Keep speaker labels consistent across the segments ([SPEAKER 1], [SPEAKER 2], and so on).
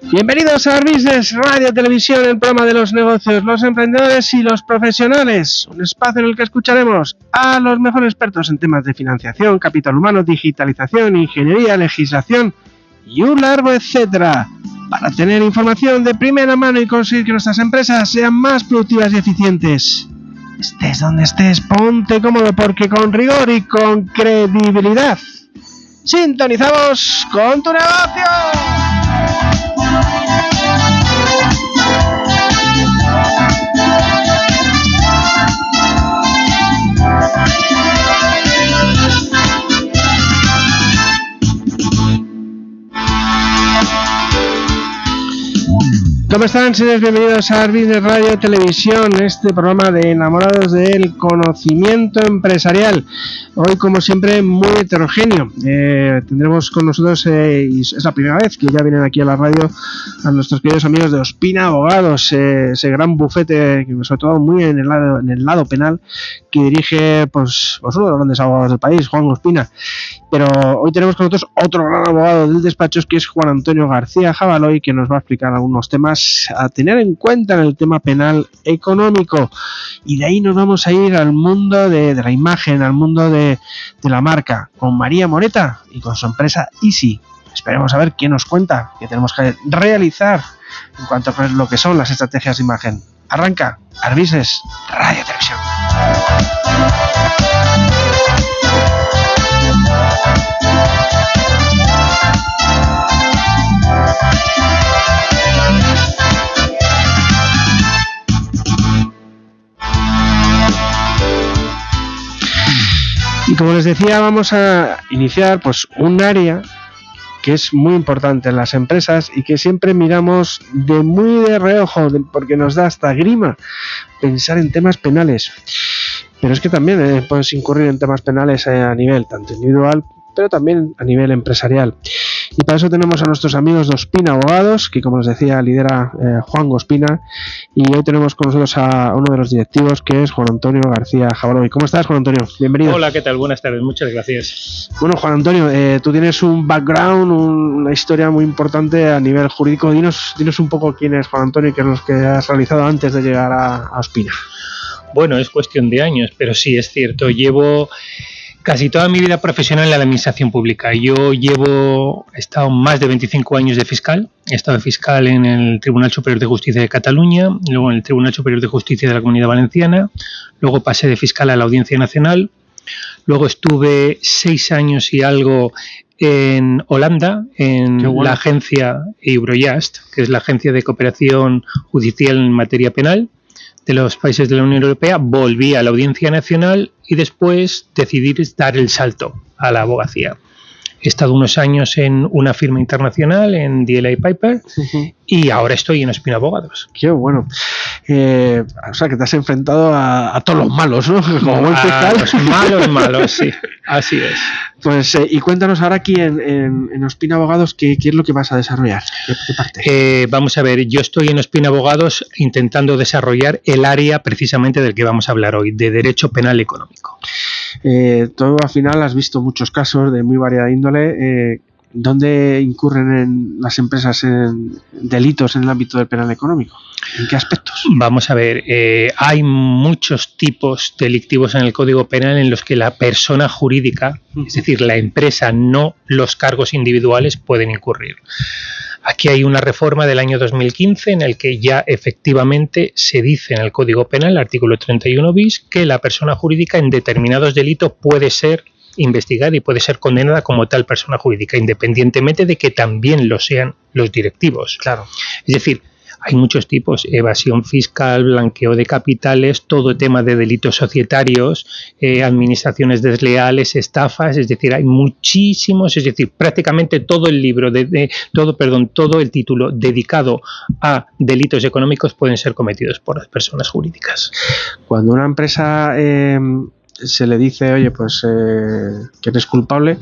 [SPEAKER 1] Bienvenidos a Business Radio Televisión, el programa de los negocios, los emprendedores y los profesionales. Un espacio en el que escucharemos a los mejores expertos en temas de financiación, capital humano, digitalización, ingeniería, legislación y un largo etcétera, para tener información de primera mano y conseguir que nuestras empresas sean más productivas y eficientes. Estés donde estés, ponte cómodo, porque con rigor y con credibilidad sintonizamos con tu negocio. ¿Cómo están, señores? Bienvenidos a Business Radio Televisión, este programa de enamorados del conocimiento empresarial. Hoy, como siempre, muy heterogéneo. Tendremos con nosotros, y es la primera vez que ya vienen aquí a la radio, a nuestros queridos amigos de Ospina Abogados, ese gran bufete, sobre todo muy en el lado penal, que dirige pues uno de los grandes abogados del país, Juan Ospina. Pero hoy tenemos con nosotros otro gran abogado del despacho, que es Juan Antonio García Jabaloy, que nos va a explicar algunos temas a tener en cuenta en el tema penal económico. Y de ahí nos vamos a ir al mundo de la imagen, al mundo de la marca, con María Moreta y con su empresa Easy. Esperemos a ver qué nos cuenta, qué tenemos que realizar en cuanto a lo que son las estrategias de imagen. Arranca Business Radio Televisión. Y como les decía, vamos a iniciar pues un área que es muy importante en las empresas y que siempre miramos muy de reojo, porque nos da hasta grima pensar en temas penales. Pero es que también puedes incurrir en temas penales a nivel tanto individual, pero también a nivel empresarial. Y para eso tenemos a nuestros amigos de Ospina Abogados, que, como les decía, lidera Juan Ospina. Y hoy tenemos con nosotros a uno de los directivos, que es Juan Antonio García Jabaloy. ¿Cómo estás, Juan Antonio? Bienvenido.
[SPEAKER 2] Hola, ¿qué tal? Buenas tardes, muchas gracias.
[SPEAKER 1] Bueno, Juan Antonio, tú tienes un background, una historia muy importante a nivel jurídico. Dinos un poco quién es Juan Antonio y qué es lo que has realizado antes de llegar a Ospina.
[SPEAKER 2] Bueno, es cuestión de años, pero sí, es cierto. Llevo casi toda mi vida profesional en la administración pública. He estado más de 25 años de fiscal. He estado de fiscal en el Tribunal Superior de Justicia de Cataluña, luego en el Tribunal Superior de Justicia de la Comunidad Valenciana, luego pasé de fiscal a la Audiencia Nacional, luego estuve 6 años y algo en Holanda, en la agencia Eurojust, que es la agencia de cooperación judicial en materia penal de los países de la Unión Europea. Volví a la Audiencia Nacional y después decidí dar el salto a la abogacía. He estado unos años en una firma internacional, en DLA Piper, y ahora estoy en Ospina Abogados.
[SPEAKER 1] Qué bueno. O sea, que te has enfrentado a todos los malos, ¿no? Como buen fiscal.
[SPEAKER 2] Los malos, sí. Así es.
[SPEAKER 1] Pues, y cuéntanos ahora aquí en Ospina Abogados, ¿qué es lo que vas a desarrollar? ¿Qué parte?
[SPEAKER 2] Vamos a ver, yo estoy en Ospina Abogados intentando desarrollar el área precisamente del que vamos a hablar hoy, de derecho penal económico.
[SPEAKER 1] Tú al final has visto muchos casos de muy variada índole. ¿Dónde incurren las empresas en delitos en el ámbito del penal económico? ¿En qué aspectos?
[SPEAKER 2] Vamos a ver, hay muchos tipos delictivos en el Código Penal en los que la persona jurídica, es decir, la empresa, no los cargos individuales, pueden incurrir. Aquí hay una reforma del año 2015 en el que ya efectivamente se dice en el Código Penal, el artículo 31 bis, que la persona jurídica en determinados delitos puede ser investigada y puede ser condenada como tal persona jurídica, independientemente de que también lo sean los directivos.
[SPEAKER 1] Claro.
[SPEAKER 2] Es decir, hay muchos tipos: evasión fiscal, blanqueo de capitales, todo tema de delitos societarios, administraciones desleales, estafas. Es decir, hay muchísimos, es decir, prácticamente todo el libro, todo el título dedicado a delitos económicos pueden ser cometidos por las personas jurídicas.
[SPEAKER 1] Cuando una empresa se le dice, oye, pues que eres culpable,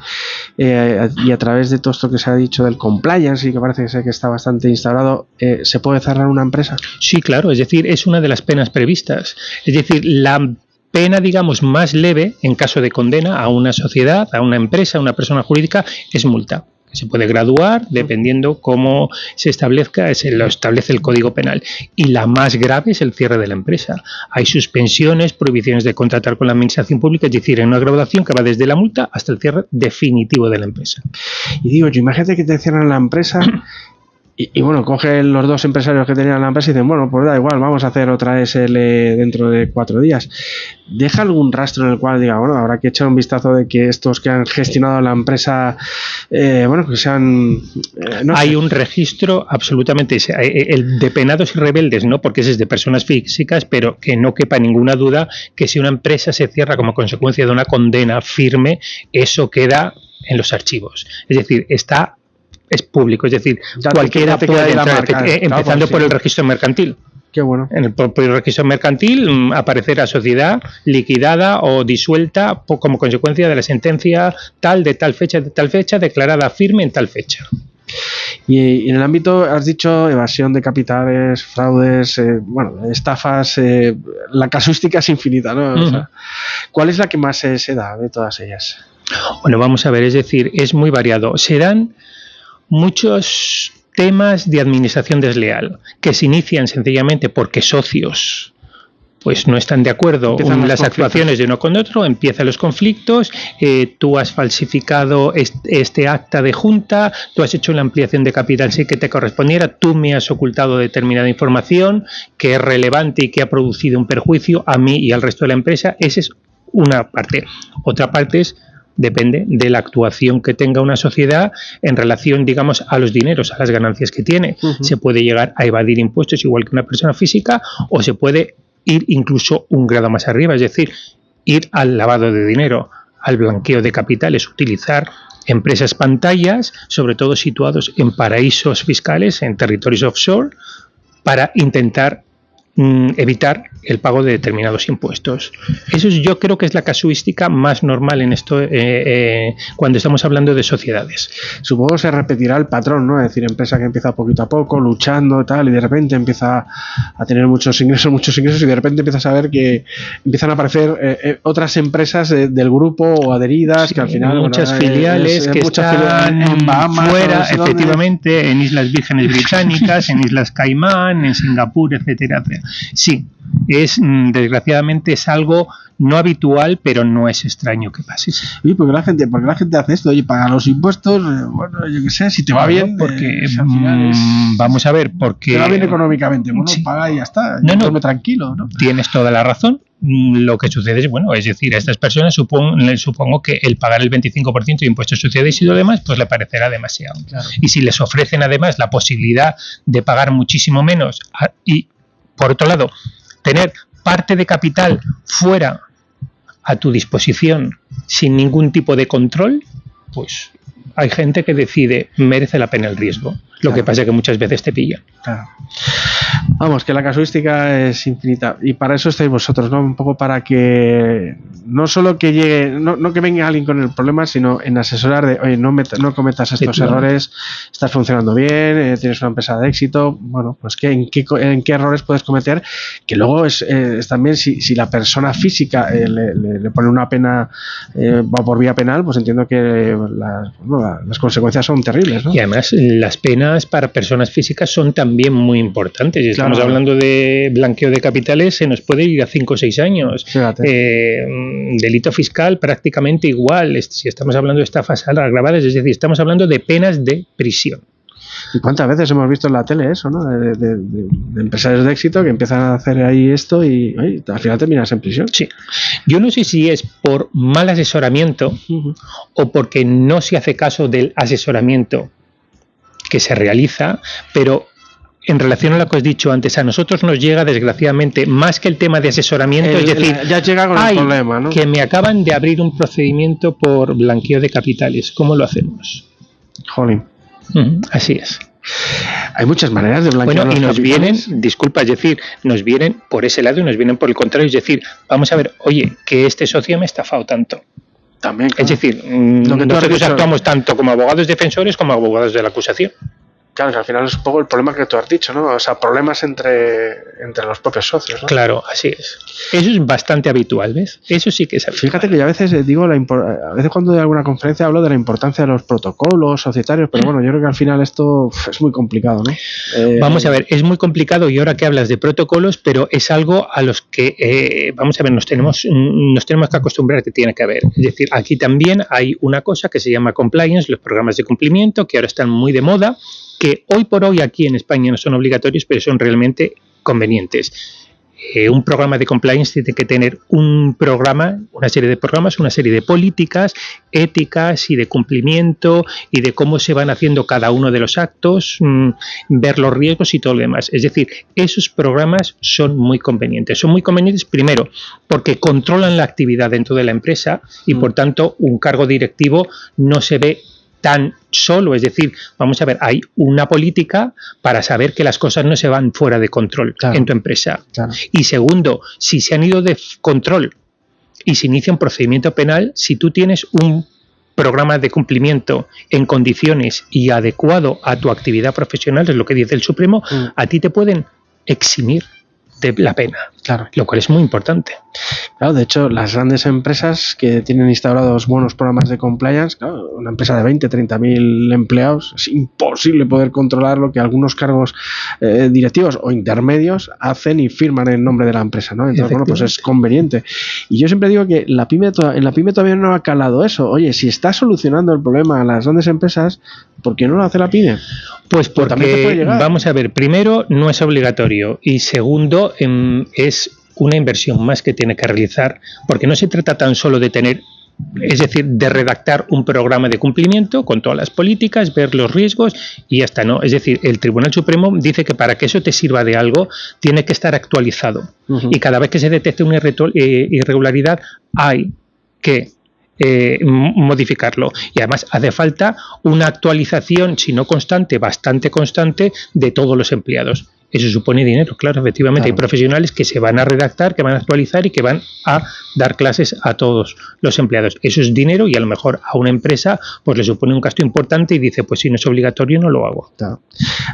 [SPEAKER 1] y a través de todo esto que se ha dicho del compliance y que parece que está bastante instaurado, ¿se puede cerrar una empresa?
[SPEAKER 2] Sí, claro, es decir, es una de las penas previstas. Es decir, la pena, digamos, más leve en caso de condena a una sociedad, a una empresa, a una persona jurídica, es multa. Se puede graduar dependiendo cómo se establezca, lo establece el Código Penal. Y la más grave es el cierre de la empresa. Hay suspensiones, prohibiciones de contratar con la administración pública, es decir, en una graduación que va desde la multa hasta el cierre definitivo de la empresa.
[SPEAKER 1] Y digo, yo imagínate que te cierran la empresa y bueno, cogen los dos empresarios que tenían la empresa y dicen, bueno, pues da igual, vamos a hacer otra SL dentro de 4 días. ¿Deja algún rastro en el cual diga, bueno, habrá que echar un vistazo de que estos que han gestionado la empresa, bueno, que sean...
[SPEAKER 2] Hay un registro absolutamente, el de penados y rebeldes, ¿no? Porque ese es de personas físicas, pero que no quepa ninguna duda que si una empresa se cierra como consecuencia de una condena firme, eso queda en los archivos. Es decir, es público, es decir, cualquiera puede entrar, empezando por el registro mercantil.
[SPEAKER 1] Qué bueno.
[SPEAKER 2] En el propio registro mercantil aparecerá sociedad liquidada o disuelta como consecuencia de la sentencia de tal fecha, declarada firme en tal fecha.
[SPEAKER 1] Y en el ámbito, has dicho, evasión de capitales, fraudes, bueno, estafas, la casuística es infinita, ¿no? O sea, ¿cuál es la que más se da de todas ellas?
[SPEAKER 2] Bueno, vamos a ver, es decir, es muy variado. Se dan muchos temas de administración desleal que se inician sencillamente porque socios pues no están de acuerdo en las actuaciones de uno con otro, empiezan los conflictos, tú has falsificado este acta de junta, tú has hecho la ampliación de capital sí que te correspondiera, tú me has ocultado determinada información que es relevante y que ha producido un perjuicio a mí y al resto de la empresa. Esa es una parte. Otra parte depende de la actuación que tenga una sociedad en relación, digamos, a los dineros, a las ganancias que tiene. Se puede llegar a evadir impuestos igual que una persona física, o se puede ir incluso un grado más arriba, es decir, ir al lavado de dinero, al blanqueo de capitales, utilizar empresas pantallas, sobre todo situados en paraísos fiscales, en territorios offshore, para intentar evitar el pago de determinados impuestos. Eso yo creo que es la casuística más normal en esto cuando estamos hablando de sociedades.
[SPEAKER 1] Supongo que se repetirá el patrón, ¿no? Es decir, empresa que empieza poquito a poco, luchando tal, y de repente empieza a tener muchos ingresos, y de repente empiezas a ver que empiezan a aparecer otras empresas del grupo o adheridas, que al final...
[SPEAKER 2] Muchas filiales que están en Bahamas, fuera, efectivamente, en Islas Vírgenes Británicas, en Islas Caimán, en Singapur, etcétera, etcétera. Sí, desgraciadamente es algo no habitual, pero no es extraño que pase.
[SPEAKER 1] Oye, ¿por qué la gente hace esto? Oye, paga los impuestos, bueno, yo qué sé, si te va bien,
[SPEAKER 2] porque vamos a ver, porque
[SPEAKER 1] te va bien económicamente, bueno, sí. Paga y ya está, duerme tranquilo, ¿no?
[SPEAKER 2] Tienes toda la razón. Lo que sucede es, bueno, es decir, a estas personas supongo que el pagar el 25% de impuestos de sociedades y lo demás, pues le parecerá demasiado. Claro. Y si les ofrecen además la posibilidad de pagar muchísimo menos y por otro lado, tener parte de capital fuera a tu disposición sin ningún tipo de control, pues hay gente que decide, merece la pena el riesgo. Lo que pasa es que muchas veces te pillan.
[SPEAKER 1] Claro. Vamos, que la casuística es infinita. Y para eso estáis vosotros, ¿no? Un poco para que no solo que llegue, no que venga alguien con el problema, sino en asesorar de, oye, no cometas estos errores, estás funcionando bien, tienes una empresa de éxito, bueno, pues en qué errores puedes cometer, que luego es también si la persona física le pone una pena, va por vía penal, pues entiendo que las consecuencias son terribles, ¿no?
[SPEAKER 2] Y además las penas para personas físicas son también muy importantes. Si estamos hablando de blanqueo de capitales, se nos puede ir a 5 o 6 años. Delito fiscal prácticamente igual. Si estamos hablando de estafas agravadas, es decir, estamos hablando de penas de prisión.
[SPEAKER 1] ¿Y cuántas veces hemos visto en la tele eso, ¿no? De empresarios de éxito que empiezan a hacer ahí esto y oye, al final terminas en prisión?
[SPEAKER 2] Sí. Yo no sé si es por mal asesoramiento o porque no se hace caso del asesoramiento que se realiza, pero en relación a lo que os he dicho antes, a nosotros nos llega desgraciadamente más que el tema de asesoramiento, es decir,
[SPEAKER 1] ya llega con el problema, ¿no?
[SPEAKER 2] Que me acaban de abrir un procedimiento por blanqueo de capitales. ¿Cómo lo hacemos?
[SPEAKER 1] Jolín.
[SPEAKER 2] Así es.
[SPEAKER 1] Hay muchas maneras de blanquear
[SPEAKER 2] y nos
[SPEAKER 1] capitales.
[SPEAKER 2] vienen, disculpa, es decir, nos vienen por ese lado y nos vienen por el contrario, es decir, vamos a ver, oye, que este socio me ha estafado tanto.
[SPEAKER 1] También,
[SPEAKER 2] claro. Es decir, nosotros actuamos tanto como abogados defensores como abogados de la acusación.
[SPEAKER 1] Claro, que al final es un poco el problema que tú has dicho, ¿no? O sea, problemas entre los propios socios, ¿no?
[SPEAKER 2] Claro, así es. Eso es bastante habitual, ¿ves? Eso sí que es habitual.
[SPEAKER 1] Fíjate que yo a veces digo, a veces cuando doy alguna conferencia hablo de la importancia de los protocolos societarios, pero bueno, yo creo que al final esto es muy complicado, ¿no?
[SPEAKER 2] Vamos a ver, es muy complicado y ahora que hablas de protocolos, pero es algo a los que, vamos a ver, nos tenemos que acostumbrar que tiene que haber. Es decir, aquí también hay una cosa que se llama compliance, los programas de cumplimiento, que ahora están muy de moda, que hoy por hoy aquí en España no son obligatorios, pero son realmente convenientes. Un programa de compliance tiene que tener una serie de programas, una serie de políticas, éticas y de cumplimiento y de cómo se van haciendo cada uno de los actos, ver los riesgos y todo lo demás. Es decir, esos programas son muy convenientes. Son muy convenientes primero porque controlan la actividad dentro de la empresa y por tanto un cargo directivo no se ve tan solo, es decir, vamos a ver, hay una política para saber que las cosas no se van fuera de control en tu empresa. Claro. Y segundo, si se han ido de control y se inicia un procedimiento penal, si tú tienes un programa de cumplimiento en condiciones y adecuado a tu actividad profesional, es lo que dice el Supremo, a ti te pueden eximir de la pena, claro, lo cual es muy importante.
[SPEAKER 1] Claro, de hecho, las grandes empresas que tienen instaurados buenos programas de compliance, claro, una empresa de 20, 30.000 empleados, es imposible poder controlar lo que algunos cargos directivos o intermedios hacen y firman en nombre de la empresa, ¿no? Entonces, bueno, pues es conveniente. Y yo siempre digo que en la pyme todavía no ha calado eso. Oye, si está solucionando el problema a las grandes empresas, ¿por qué no lo hace la pyme?
[SPEAKER 2] Pues porque, vamos a ver, primero, no es obligatorio y segundo, es una inversión más que tiene que realizar, porque no se trata tan solo de tener, es decir, de redactar un programa de cumplimiento con todas las políticas, ver los riesgos y ya está, ¿no? Es decir, el Tribunal Supremo dice que para que eso te sirva de algo, tiene que estar actualizado. Y cada vez que se detecte una irregularidad, hay que modificarlo. Y además hace falta una actualización, si no constante, bastante constante, de todos los empleados. Eso supone dinero, claro, efectivamente. Claro. Hay profesionales que se van a redactar, que van a actualizar y que van a dar clases a todos los empleados. Eso es dinero y a lo mejor a una empresa pues le supone un gasto importante y dice, pues si no es obligatorio no lo hago.
[SPEAKER 1] Claro.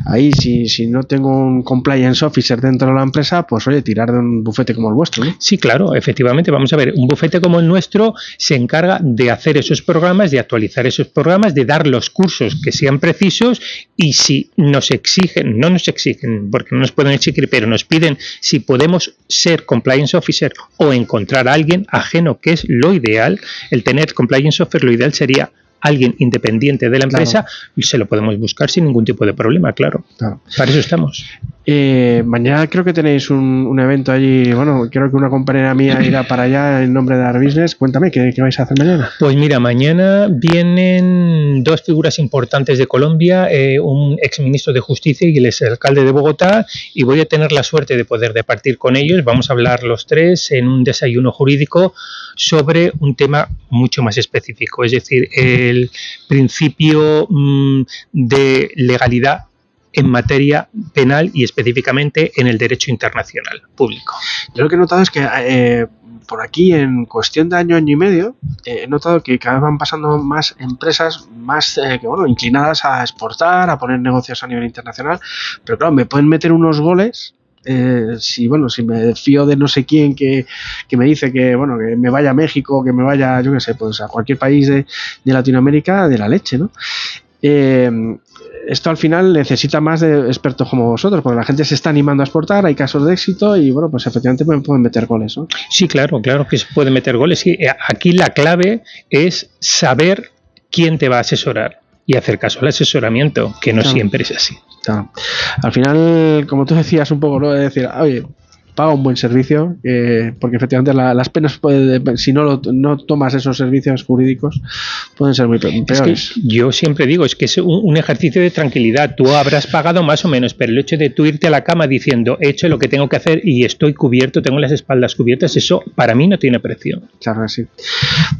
[SPEAKER 1] Ahí si no tengo un compliance officer dentro de la empresa, pues oye, tirar de un bufete como el vuestro, ¿no?
[SPEAKER 2] Sí, claro, efectivamente. Vamos a ver, un bufete como el nuestro se encarga de hacer esos programas, de actualizar esos programas, de dar los cursos que sean precisos y si no nos exigen, porque no nos pueden exigir, pero nos piden si podemos ser compliance officer o encontrar a alguien ajeno, que es lo ideal. El tener compliance officer, lo ideal sería alguien independiente de la empresa, claro, y se lo podemos buscar sin ningún tipo de problema, claro. Para eso estamos.
[SPEAKER 1] Mañana creo que tenéis un evento allí, bueno, creo que una compañera mía irá para allá en nombre de Art Business. Cuéntame, ¿qué vais a hacer mañana?
[SPEAKER 2] Pues mira, mañana vienen dos figuras importantes de Colombia, un exministro de Justicia y el exalcalde de Bogotá, y voy a tener la suerte de poder departir con ellos. Vamos a hablar los tres en un desayuno jurídico sobre un tema mucho más específico, es decir, el principio de legalidad en materia penal y específicamente en el derecho internacional público.
[SPEAKER 1] Yo lo que he notado es que por aquí en cuestión de año y medio he notado que cada vez van pasando más empresas más inclinadas a exportar, a poner negocios a nivel internacional, pero claro, me pueden meter unos goles. Si me fío de no sé quién que me dice que me vaya a México, que me vaya, yo qué sé, pues a cualquier país de Latinoamérica, de la leche, ¿no? Esto al final necesita más de expertos como vosotros, porque la gente se está animando a exportar, hay casos de éxito y pues efectivamente pueden meter goles, ¿no?
[SPEAKER 2] Sí, claro que se puede meter goles. Sí, aquí la clave es saber quién te va a asesorar y hacer caso al asesoramiento, que no siempre es así.
[SPEAKER 1] Claro. Al final, como tú decías un poco, ¿no? De decir, oye, paga un buen servicio, porque efectivamente las penas, si no tomas esos servicios jurídicos, pueden ser muy peores.
[SPEAKER 2] Es que yo siempre digo, es que es un ejercicio de tranquilidad. Tú habrás pagado más o menos, pero el hecho de tú irte a la cama diciendo, he hecho lo que tengo que hacer y estoy cubierto, tengo las espaldas cubiertas, eso para mí no tiene precio.
[SPEAKER 1] Claro que sí.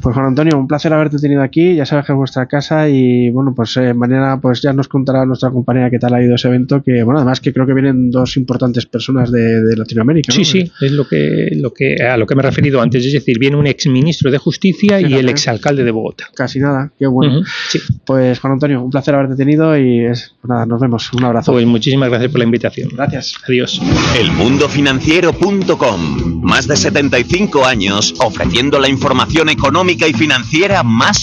[SPEAKER 1] Pues Juan Antonio, un placer haberte tenido aquí, ya sabes que es vuestra casa y bueno, pues mañana pues ya nos contará nuestra compañera qué tal ha ido ese evento, que bueno, además que creo que vienen dos importantes personas de Latinoamérica, ¿no?
[SPEAKER 2] Sí, sí, es a lo que me he referido antes, es decir, viene un exministro de Justicia y el exalcalde de Bogotá.
[SPEAKER 1] Casi nada, qué bueno.
[SPEAKER 2] Sí.
[SPEAKER 1] Pues Juan Antonio, un placer haberte tenido y pues nada, nos vemos, un abrazo.
[SPEAKER 2] Pues muchísimas gracias por la invitación.
[SPEAKER 1] Gracias.
[SPEAKER 2] Adiós.
[SPEAKER 3] Elmundofinanciero.com. Más de 75 años ofreciendo la información económica y financiera más